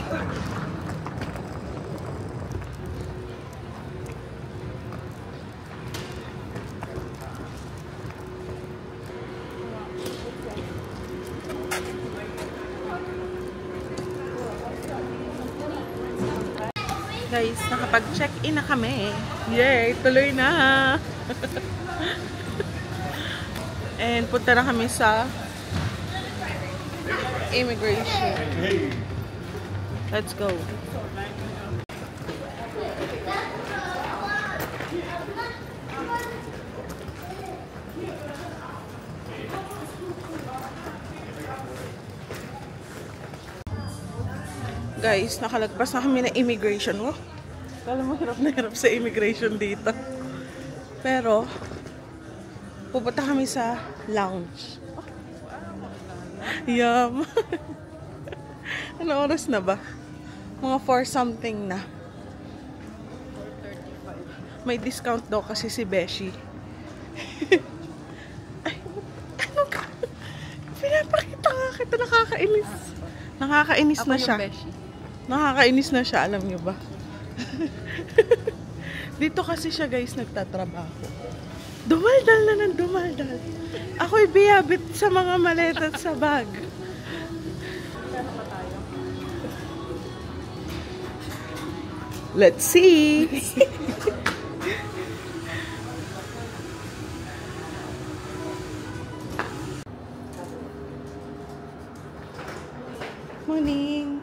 Guys, nakapag-check-in na kami. Yay! Tuloy na! And punta na kami sa immigration. Let's go. Guys, nakalagpas na kami ng immigration. Oh, kala mo hirap na hirap sa immigration dito. Pero, pupunta kami sa lounge. Yum! Ano oras na ba? Mga 4 something na. May discount daw kasi si Beshi. Ay, ano ka? Pinapakita nga kita, nakakainis. Nakakainis na siya. Nakakainis na siya, alam niyo ba? Dito kasi siya guys nagtatrabaho. Dumaldal na ng dumaldal. Ako'y biyabit sa mga maleta at sa bag. Let's see! Morning!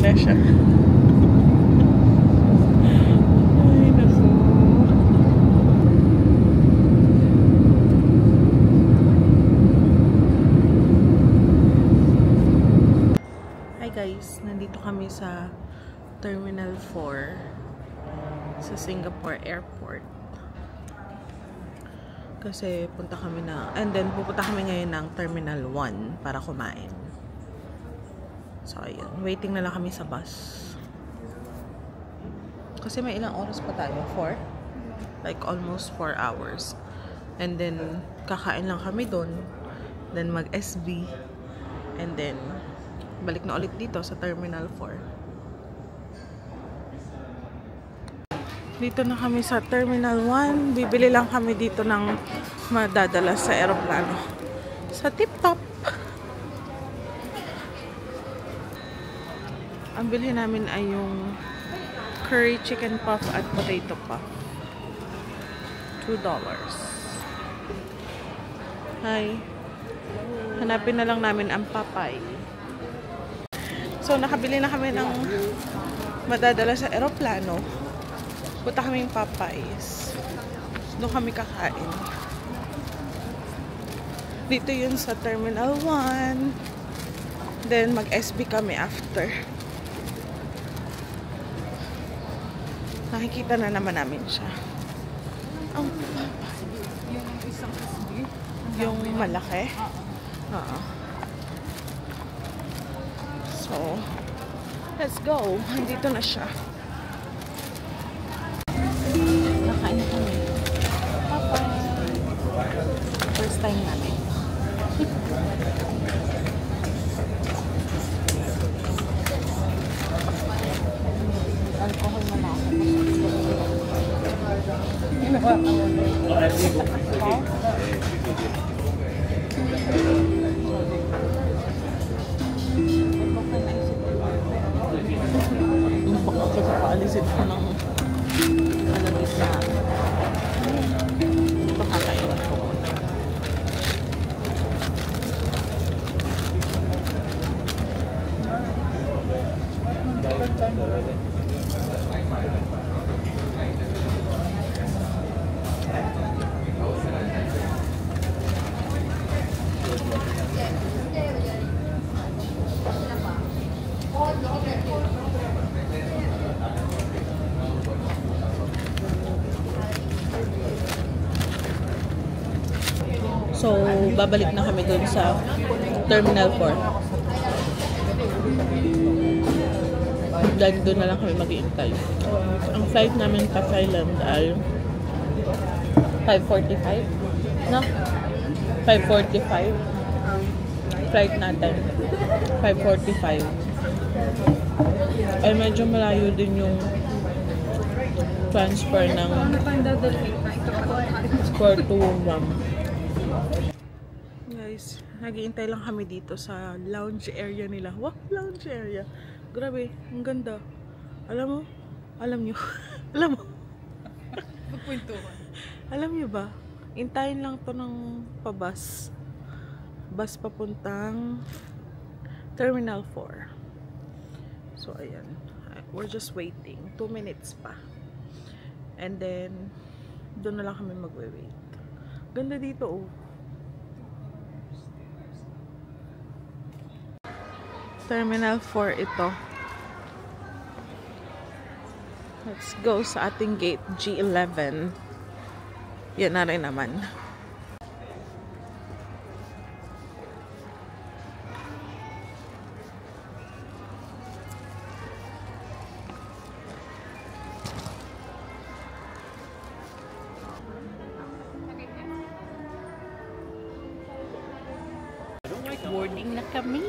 Siya. Ay, naku. Hi guys, nandito kami sa Terminal 4 sa Singapore Airport. Kasi punta kami na, and then pupunta kami ngayon ng Terminal 1 para kumain. So, ayun. Waiting na lang kami sa bus. Kasi may ilang oras pa tayo? 4? Like, almost 4 hours. And then, kakain lang kami doon. Then, mag-SB. And then, balik na ulit dito sa Terminal 4. Dito na kami sa Terminal 1. Bibili lang kami dito ng madadala sa aeroplano. Sa Tip Top. Ang bilhin namin ay yung curry chicken puff at potato puff. $2. Hi. Hanapin na lang namin ang papay. So, nakabili na kami ng madadala sa aeroplano. Punta kaming Popeyes. Doon kami kakain. Dito yun sa Terminal 1. Then, mag-SB kami after. Nakikita na naman namin siya. Ang yung isang SB? Yung malaki? Oo. So, let's go. Andito na siya. Nakain na kami. First time namin. Alcohol na lang. Baka kasi paalisin ko ng alagis na pakakainin ko muna. So, babalik na kami dun sa Terminal 4. Dahil doon na lang kami mag-iintay. Ang flight namin pa Thailand ay 5:45. No? 5:45. Flight natin. 5:45. Ay medyo malayo din yung transfer ng 4 to 1. Guys, nag-iintay lang kami dito sa lounge area nila. Wow, lounge area. Grabe, ang ganda. Alam mo? Alam nyo? Alam mo? Magpuntuhan. Alam nyo ba? Intayin lang to ng pabus. Bus papuntang Terminal 4. So, ayan. We're just waiting. 2 minutes pa. And then, doon na lang kami magwe-wait. Ganda dito, oh. Terminal 4 ito. Let's go sa ating gate G11. Yan na rin naman. Boarding na kami.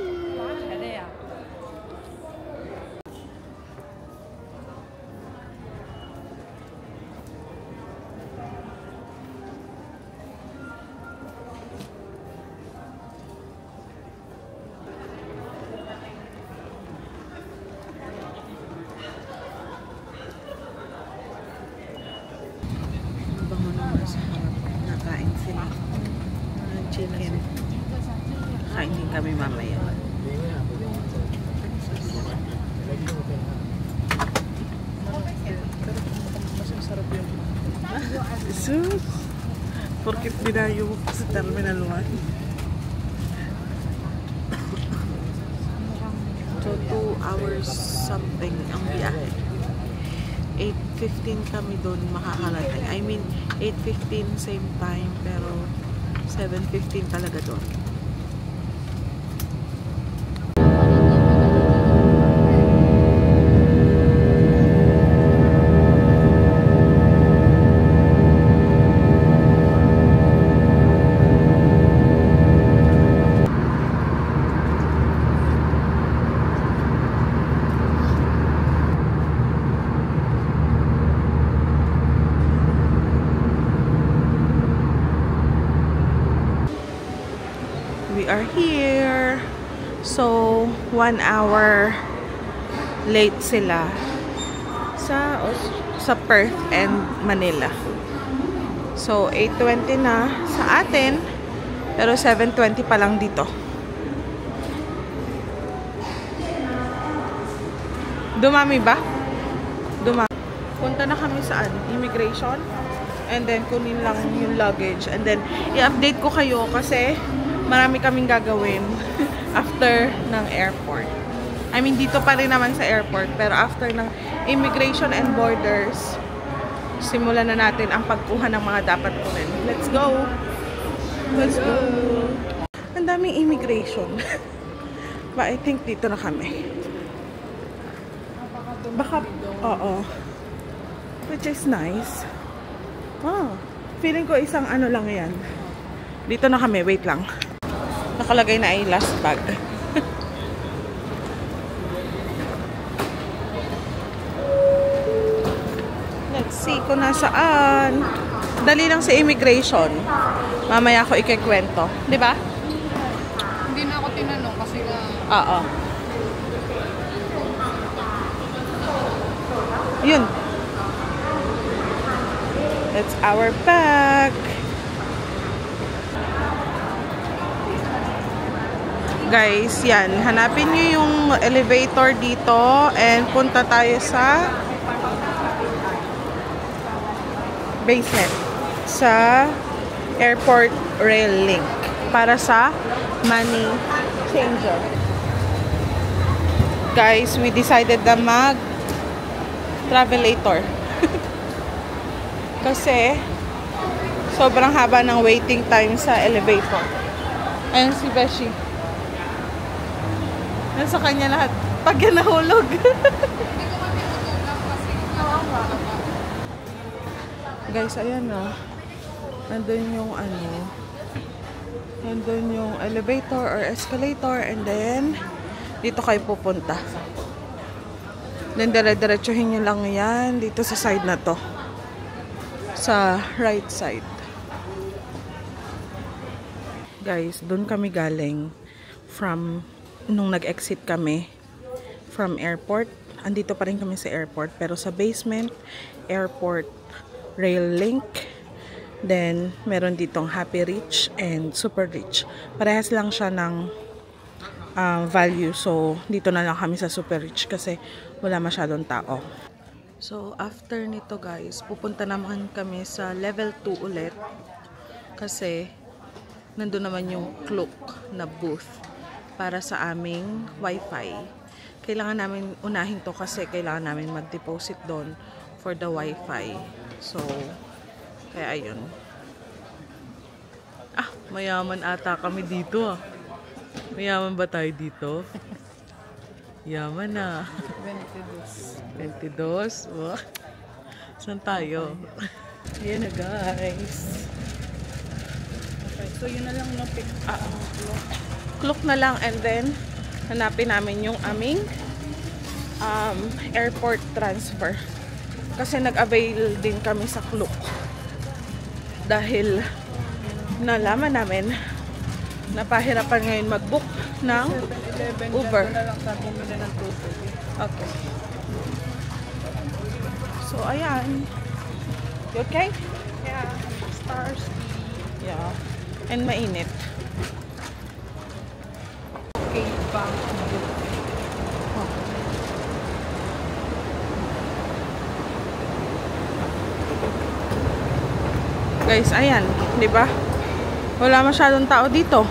Bango naman sa harap. Nakain sila. Chicken. Kain din kami mamaya. Mas masarap yun. Jesus! Porkit binayo ko sa Terminal 1. So, 2 hours something ang biyahe. 8:15 kami doon makakarating. I mean, 8:15 same time, pero 7:15 talaga doon. We are here. So, 1 hour late sila sa Perth and Manila. So, 8:20 na sa atin, pero 7:20 pa lang dito. Dumami ba? Dumami. Punta na kami sa immigration, and then kunin lang yung luggage, and then i-update ko kayo kasi marami kaming gagawin after ng airport. I mean, dito pa rin naman sa airport, pero after ng Immigration and Borders, simulan na natin ang pagkuha ng mga dapat kunin. Let's go! Let's go! Ang daming immigration. But I think dito na kami. Baka, oo. Which is nice. Oh, feeling ko isang ano lang yan. Dito na kami, wait lang. Nakalagay na ay last bag. Let's see kung nasaan. Dali lang sa immigration. Mamaya ako ikikwento. Di ba? Hindi na ako tinanong kasi nga... Oo. Yun. That's our bag. Guys, yan. Hanapin nyo yung elevator dito and punta tayo sa basement. Sa airport rail link para sa money changer. Guys, we decided na mag travelator. Kasi sobrang haba ng waiting time sa elevator. Ayun si Beshi. Nasa kanya lahat. Pag yan nahulog. Guys, ayan na. Nandun yung nandun yung elevator or escalator and then dito kayo pupunta. Then dire-diretsuhin nyo lang yan dito sa side na to. Sa right side. Guys, dun kami galing from nung nag-exit kami from airport. Andito pa rin kami sa airport pero sa basement, airport rail link. Then, meron ditong Happy Rich and Super Rich. Parehas lang siya ng value. So, dito na lang kami sa Super Rich kasi wala masyadong tao. So, after nito guys, pupunta naman kami sa level 2 ulit. Kasi, nandun naman yung Klook na booth para sa aming wifi. Kailangan namin unahin to kasi kailangan namin mag-deposit doon for the wifi. So, kaya ayun. Ah, mayaman ata kami dito ah. Mayaman ba tayo dito? Yaman na. 22. 22? Oh. Saan tayo? Ayan na guys. Okay, so yun na lang no pick. Klook na lang and then hanapin namin yung aming airport transfer. Kasi nag-avail din kami sa Klook. Dahil nalaman namin na pahirapan ngayon mag-book ng Uber. Okay. So, ayan. You okay? Yeah, stars. Yeah. And mainit. Okay, bang. Guys, ayan, 'di ba? Wala masyadong tao dito.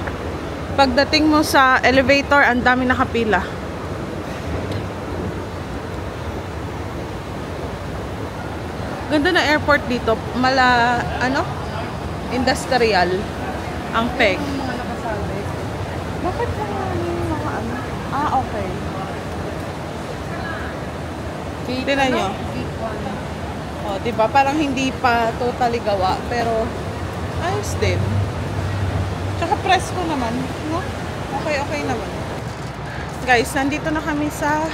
Pagdating mo sa elevator, ang dami nakapila. Ganda na airport dito. Industrial ang peg. Mga nakasabi. Bakit yung mga ano? Ah, okay. Tingnan nyo. Gate 1. O, diba? Parang hindi pa totally gawa, pero ayos din. Tsaka presko naman, no? Okay naman. Guys, nandito na kami sa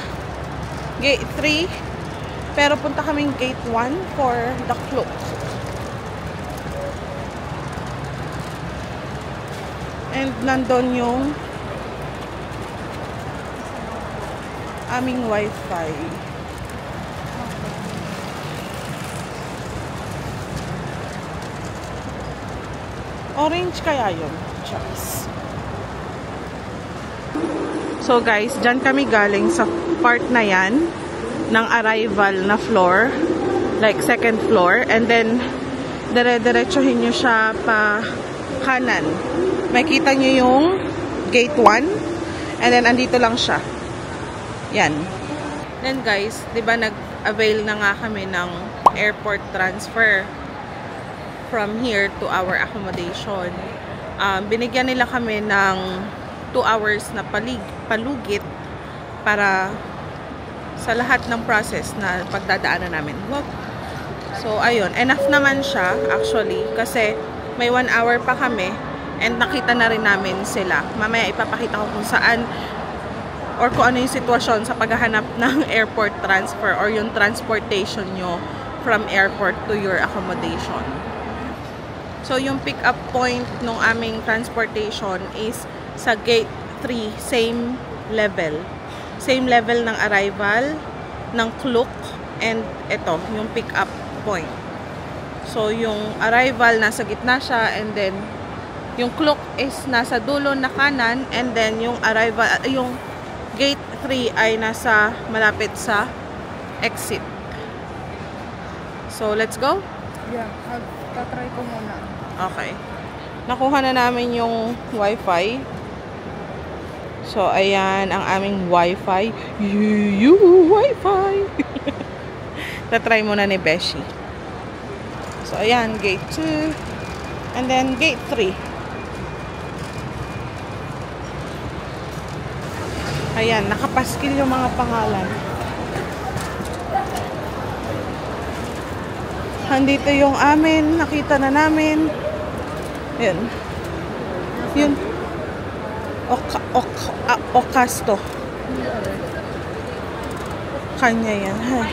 gate 3, pero punta kaming gate 1 for the Klook. And nandun yung aming wifi. Orange kaya yun? Choice. So guys, dyan kami galing sa part na yan ng arrival na floor. Like second floor. And then, dire-diretsuhin nyo siya pa kanan. Makita nyo yung gate 1. And then, andito lang siya. Yan. Then guys, di ba nag-avail na nga kami ng airport transfer from here to our accommodation. Binigyan nila kami ng 2 hours na palugit para sa lahat ng process na pagdadaanan namin. So, ayun. Enough naman siya, actually. Kasi may 1 hour pa kami And nakita na rin namin sila. Mamaya ipapakita ko kung saan or kung ano yung sitwasyon sa paghahanap ng airport transfer or yung transportation nyo from airport to your accommodation. So, yung pick-up point ng aming transportation is sa gate 3, same level. Same level ng arrival, ng Klook, and ito, yung pick-up point. So, yung arrival, nasa gitna siya, and then, yung Klook is nasa dulo na kanan, and then, yung arrival, yung gate 3 ay nasa malapit sa exit. So, let's go? Yeah, tatry ko muna. Okay. Nakuha na namin yung wifi. So, ayan ang aming wifi. Wifi! Tatry muna ni Beshi. So, ayan, gate 2. And then, gate 3. Ayan, nakapaskil yung mga pangalan. Andito yung amin. Nakita na namin. Ayan. Yun. Okasto. Kanya yan. Ay.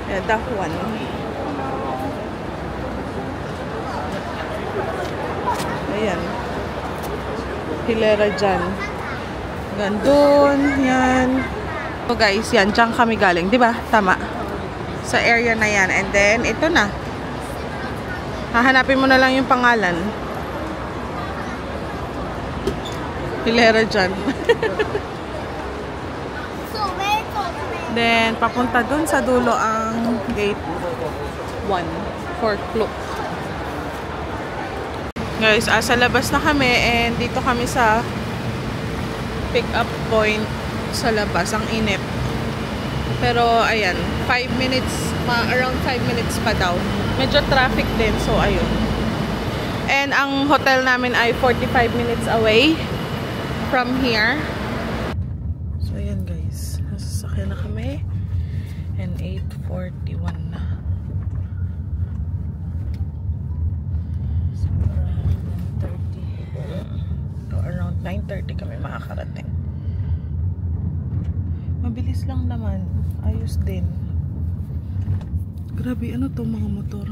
Yeah, that one. Ayan. Hilera dyan. Gandun. Yan. So guys, yan. Diyan kami galing. Diba? Tama. Sa area na yan. And then, ito na. Hahanapin mo na lang yung pangalan. Hilera dyan. Then, papunta dun sa dulo ang gate 1 for Klook. Guys, sa labas na kami and dito kami sa pick up point sa labas. Ang inip. Pero, ayan, 5 minutes, around 5 minutes pa daw. Medyo traffic din, so ayun. And ang hotel namin ay 45 minutes away from here. So, ayan guys. Nasasakyan na kami. And 8:41 na. So, around 9:30 kami makakarating. Mabilis lang naman. Ayos din. Grabe, ano to mga motor?